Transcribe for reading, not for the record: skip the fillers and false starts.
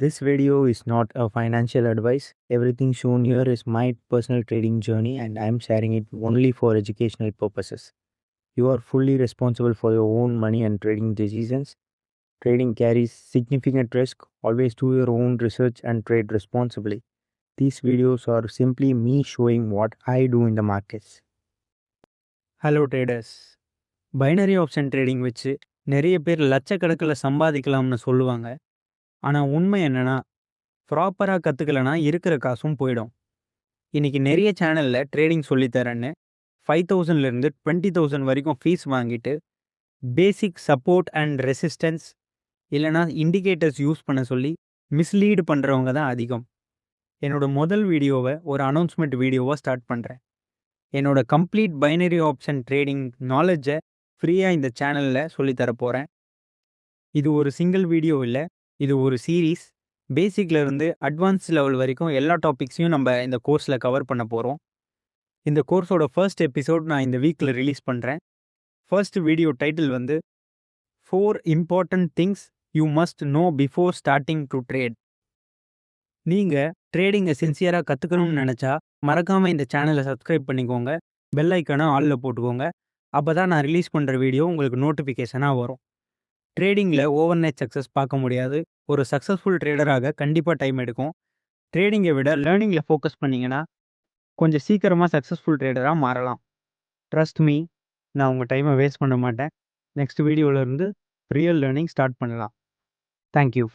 This video is not a financial advice. Everything shown here is my personal trading journey and I am sharing it only for educational purposes. You are fully responsible for your own money and trading decisions. Trading carries significant risk. Always do your own research and trade responsibly. These videos are simply me showing what I do in the markets. Hello traders. Binary option trading வச்சு நிறைய பேர் லட்சக்கணக்கில் சம்பாதிக்கலாம்னு சொல்லுவாங்க. ஆனால் உண்மை என்னன்னா ப்ராப்பராக கற்றுக்கலனா இருக்கிற காசும் போயிடும். இன்னைக்கு நிறைய சேனலில் ட்ரேடிங் சொல்லித்தரேன்னு 5000லேருந்து 20,000 வரைக்கும் ஃபீஸ் வாங்கிட்டு பேசிக் சப்போர்ட் அண்ட் ரெசிஸ்டன்ஸ் இல்லைனா இண்டிகேட்டர்ஸ் யூஸ் பண்ண சொல்லி மிஸ்லீடு பண்ணுறவங்க தான் அதிகம். என்னோட முதல் வீடியோவை ஒரு அனௌன்ஸ்மெண்ட் வீடியோவாக ஸ்டார்ட் பண்ணுறேன். என்னோட கம்ப்ளீட் பைனரி ஆப்ஷன் ட்ரேடிங் நாலேஜை ஃப்ரீயாக இந்த சேனலில் சொல்லித்தர போகிறேன். இது ஒரு சிங்கிள் வீடியோ இல்லை, இது ஒரு சீரீஸ். பேசிக்லேருந்து அட்வான்ஸ் லெவல் வரைக்கும் எல்லா டாபிக்ஸையும் நம்ம இந்த கோர்ஸில் கவர் பண்ண போகிறோம். இந்த கோர்ஸோட ஃபர்ஸ்ட் எபிசோட் நான் இந்த வீக்கில் ரிலீஸ் பண்ணுறேன். ஃபர்ஸ்ட் வீடியோ டைட்டில் வந்து 4 important things you must know before starting to trade. நீங்கள் ட்ரேடிங்கை சின்சியராக கற்றுக்கணும்னு நினச்சா மறக்காமல் இந்த சேனலை சப்ஸ்கிரைப் பண்ணிக்கோங்க. பெல் ஐக்கானை ஆலில் போட்டுக்கோங்க. அப்போ தான் நான் ரிலீஸ் பண்ணுற வீடியோ உங்களுக்கு நோட்டிஃபிகேஷனாக வரும். ட்ரேடிங்கில் ஓவர் நைட் சக்ஸஸ் பார்க்க முடியாது. ஒரு சக்ஸஸ்ஃபுல் ட்ரேடராக கண்டிப்பாக டைம் எடுக்கும். ட்ரேடிங்கை விட லேர்னிங்கில் ஃபோக்கஸ் பண்ணிங்கன்னா கொஞ்சம் சீக்கிரமாக சக்ஸஸ்ஃபுல் ட்ரேடராக மாறலாம். ட்ரஸ்ட் மீ, நான் உங்கள் டைமை வேஸ்ட் பண்ண மாட்டேன். நெக்ஸ்ட் வீடியோவிலேருந்து ரியல் லேர்னிங் ஸ்டார்ட் பண்ணலாம். தேங்க்யூ.